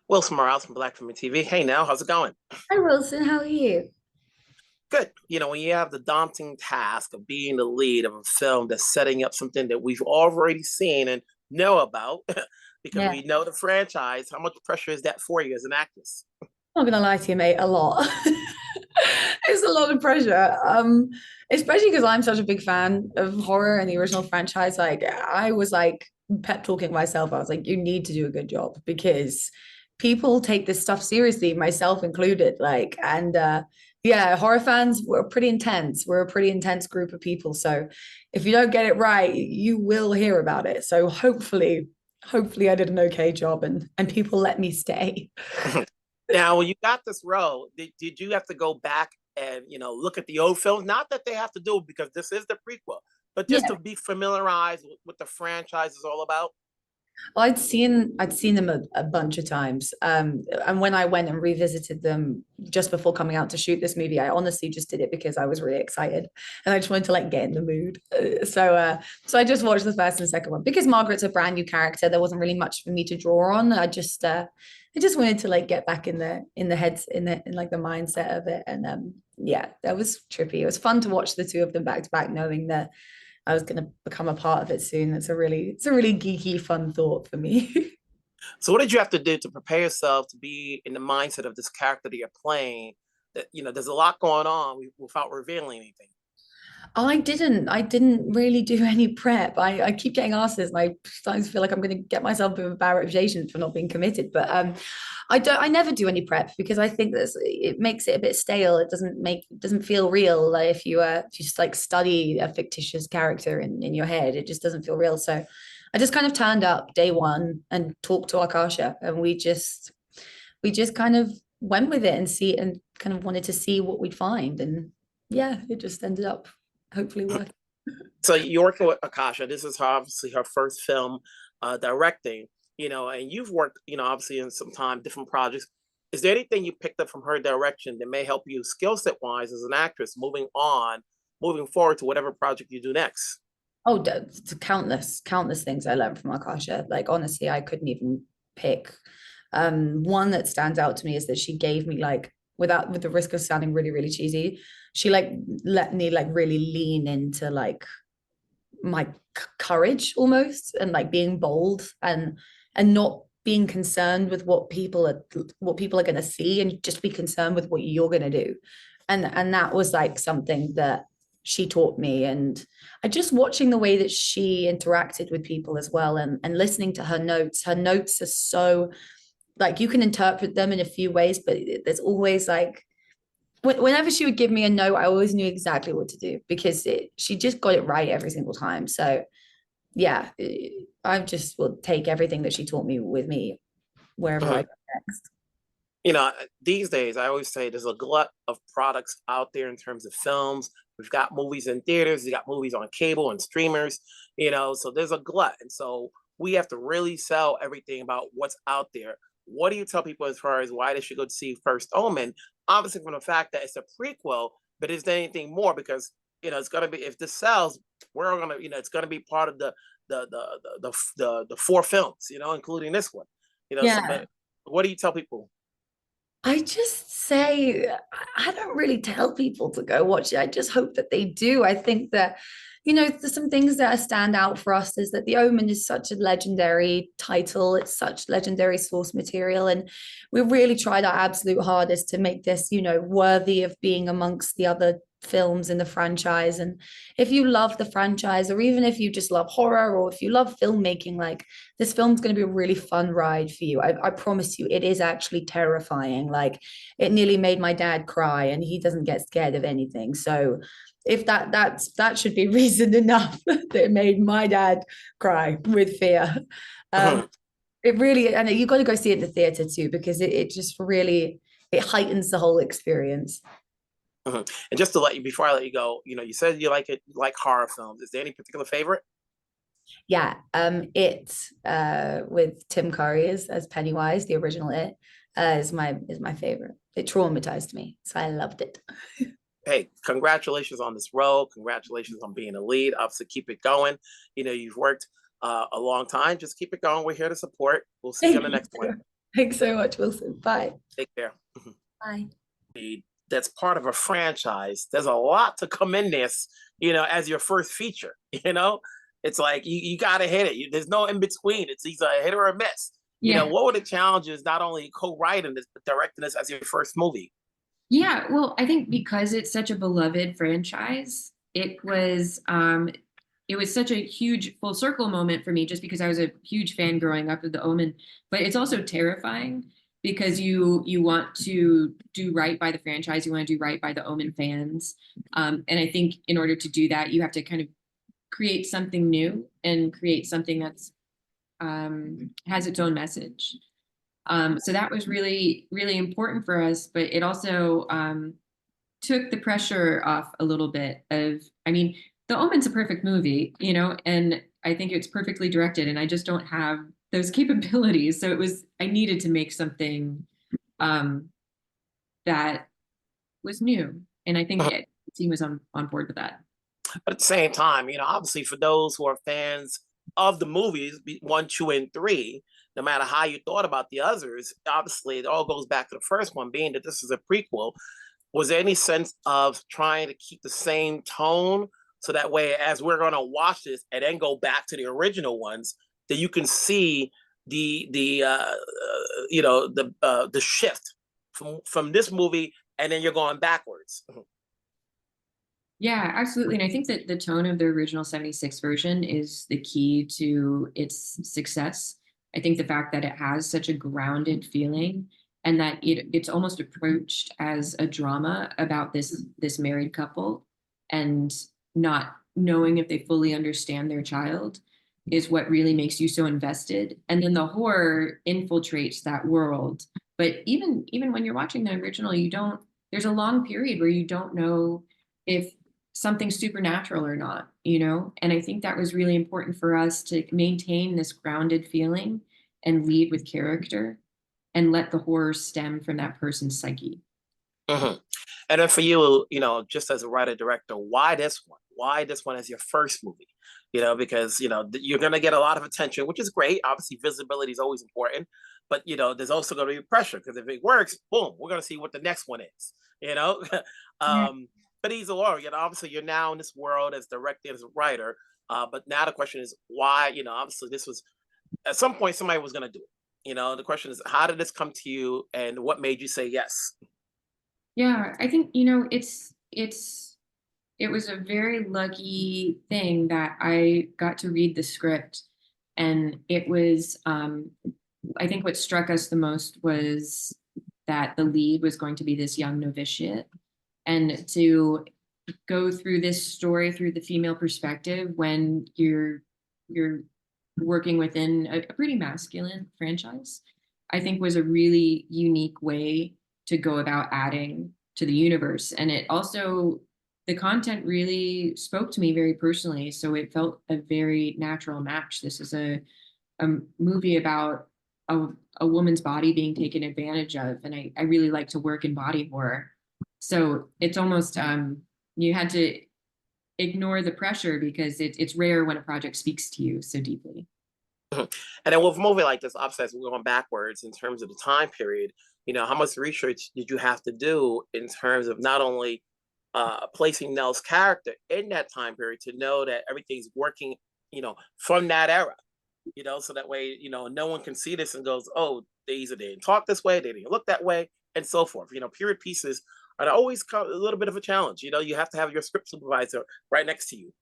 Wilson Morales from Black Film and TV. Hey, Nell, how's it going? Hi Wilson, how are you? Good. When you have the daunting task of being the lead of a film that's setting up something that we've already seen and know about, because Yeah, we know the franchise, how much pressure is that for you as an actress? I'm not gonna lie to you, mate, a lot. It's a lot of pressure. Especially because I'm such a big fan of horror and the original franchise. Like I was like pep talking myself. I was like, you need to do a good job because people take this stuff seriously, myself included. Yeah, horror fans were pretty intense. We're a pretty intense group of people. So if you don't get it right, you will hear about it. So hopefully I did an okay job and people let me stay. Now, when you got this role, did you have to go back and look at the old films? Not that they have to do it because this is the prequel, but just Yeah. to be familiarized with what the franchise is all about. Well, I'd seen them a bunch of times. And when I went and revisited them just before coming out to shoot this movie, I honestly just did it because I was really excited and I just wanted to like get in the mood. So I just watched the first and second one because Margaret's a brand new character. There wasn't really much for me to draw on. I just wanted to like get back in the heads in like the mindset of it. And yeah, that was trippy. It was fun to watch the two of them back to back, knowing that I was going to become a part of it soon. It's a really geeky, fun thought for me. So, what did you have to do to prepare yourself to be in the mindset of this character that you're playing? That there's a lot going on without revealing anything. I didn't really do any prep. I keep getting asked this, and I sometimes feel like I'm going to get myself a bit of a bad reputation for not being committed. But I never do any prep because I think that it makes it a bit stale. It doesn't feel real. Like if you just like study a fictitious character in your head, it just doesn't feel real. So I just kind of turned up day one and talked to Arkasha, and we just kind of went with it and kind of wanted to see what we'd find. And yeah, it just ended up hopefully working. So you're working with Akasha. This is obviously her first film directing, and you've worked, obviously in some time, different projects. Is there anything you picked up from her direction that may help you skill set wise as an actress moving forward to whatever project you do next? Oh, countless things I learned from Arkasha. Like honestly, I couldn't even pick. One that stands out to me is that she gave me like with the risk of sounding really, really cheesy, she like let me like really lean into like my courage almost and like being bold and not being concerned with what people are going to see and just be concerned with what you're going to do and that was like something that she taught me and I just watching the way that she interacted with people as well and listening to her notes are so like you can interpret them in a few ways but there's always like whenever she would give me a note, I always knew exactly what to do because she just got it right every single time. So yeah, I just will take everything that she taught me with me wherever I Mhm. go next. These days, I always say there's a glut of products out there in terms of films. We've got movies in theaters, we got movies on cable and streamers, so there's a glut. And so we have to really sell everything about what's out there. What do you tell people as far as why they should go see First Omen? Obviously, from the fact that it's a prequel, but is there anything more? Because it's gonna be if this sells, we're gonna, it's gonna be part of the four films, including this one. So Yeah. but what do you tell people? I just say I don't really tell people to go watch it. I just hope that they do. I think that, there's some things that stand out for us is that The Omen is such a legendary title. It's such legendary source material. And we really tried our absolute hardest to make this, worthy of being amongst the other films in the franchise. And if you love the franchise, or even if you just love horror, or if you love filmmaking, like this film's going to be a really fun ride for you. I promise you, it is actually terrifying. Like it nearly made my dad cry, and he doesn't get scared of anything. So if that should be reason enough that it made my dad cry with fear. Um, Mhm, it really, and you got to go see it in the theater too because it just really it heightens the whole experience. mhm. And just to let you, before I let you go, you said you like horror films. Is there any particular favorite? Yeah, it with Tim Curry as Pennywise, the original It, is my favorite. It traumatized me, so I loved it. Hey, congratulations on this role. Congratulations on being a lead. Obviously, keep it going. You've worked a long time. Just keep it going. We're here to support. We'll see you on Thank the you. next one. Thanks so much, Wilson. Bye. Take care. Bye. That's part of a franchise. There's a lot to come in this, as your first feature. It's like you got to hit it. There's no in between. It's either a hit or a miss. Yeah. What were the challenges, not only co-writing this, but directing this as your first movie? Yeah, well, I think because it's such a beloved franchise, it was such a huge full circle moment for me, just because I was a huge fan growing up of The Omen. But it's also terrifying because you want to do right by the franchise, you want to do right by the Omen fans, and I think in order to do that, you have to kind of create something new and create something that's has its own message. So that was really, really important for us, but it also took the pressure off a little bit of, I mean, The Omen's a perfect movie, and I think it's perfectly directed, and I just don't have those capabilities. So I needed to make something that was new. And I think the team was on board with that. But at the same time, obviously for those who are fans of the movies, 1, 2, and 3, no matter how you thought about the others, obviously it all goes back to the first one, being that this is a prequel. Was there any sense of trying to keep the same tone so that way, as we're going to watch this and then go back to the original ones, that you can see the shift from this movie, and then you're going backwards? Yeah, absolutely. And I think that the tone of the original 76 version is the key to its success. I think the fact that it has such a grounded feeling, and that it's almost approached as a drama about this married couple and not knowing if they fully understand their child, is what really makes you so invested. And then the horror infiltrates that world. But even when you're watching the original, there's a long period where you don't know if something supernatural or not, and I think that was really important for us to maintain this grounded feeling and lead with character and let the horror stem from that person's psyche. Mm-hmm. And then for you, just as a writer director, why this one? Why this one as your first movie? Because you're going to get a lot of attention, which is great. Obviously, visibility is always important, but there's also going to be pressure, because if it works, boom, we're going to see what the next one is. Yeah. But either or, obviously you're now in this world as director, as a writer. But now the question is why, obviously this was, at some point somebody was going to do it. The question is, how did this come to you, and what made you say yes? Yeah, I think, it was a very lucky thing that I got to read the script. And it was, I think what struck us the most was that the lead was going to be this young novitiate. And to go through this story through the female perspective when you're working within a pretty masculine franchise, I think was a really unique way to go about adding to the universe. And it also, the content really spoke to me very personally. So it felt a very natural match. This is a movie about a woman's body being taken advantage of. And I really like to work in body horror. So it's almost, you had to ignore the pressure, because it's rare when a project speaks to you so deeply. And then with a movie like this, obviously we're going backwards in terms of the time period, how much research did you have to do in terms of not only placing Nell's character in that time period to know that everything's working, from that era, so that way, no one can see this and goes, oh, they either didn't talk this way, they didn't look that way, and so forth. Period pieces are always a little bit of a challenge. You have to have your script supervisor right next to you.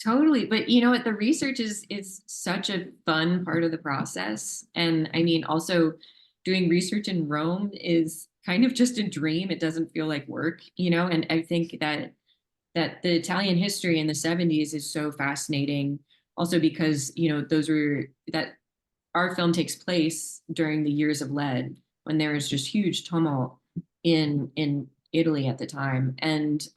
Totally. But what, the research is such a fun part of the process. And I mean, also doing research in Rome is kind of just a dream. It doesn't feel like work, and I think that the Italian history in the 70s is so fascinating also because, that our film takes place during the years of lead, when there was just huge tumult in Italy at the time, and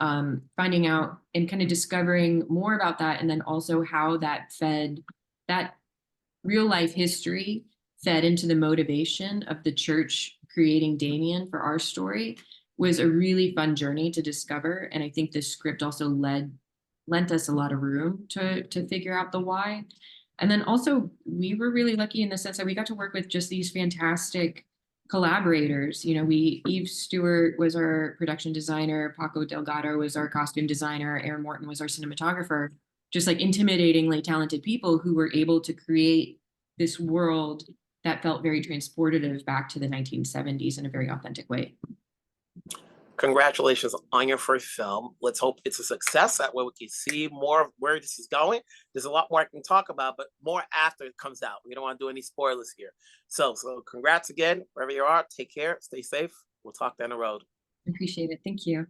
finding out and kind of discovering more about that, and then also how that real life history fed into the motivation of the church creating Damien for our story, was a really fun journey to discover. And I think the script also lent us a lot of room to figure out the why. And then also we were really lucky in the sense that we got to work with just these fantastic collaborators. You know, Eve Stewart was our production designer, Paco Delgado was our costume designer, Aaron Morton was our cinematographer, just like intimidatingly talented people who were able to create this world that felt very transportative back to the 1970s in a very authentic way. Congratulations on your first film. Let's hope it's a success. That way we can see more of where this is going. There's a lot more I can talk about, but more after it comes out. We don't want to do any spoilers here. So congrats again, wherever you are. Take care, stay safe. We'll talk down the road. Appreciate it. Thank you.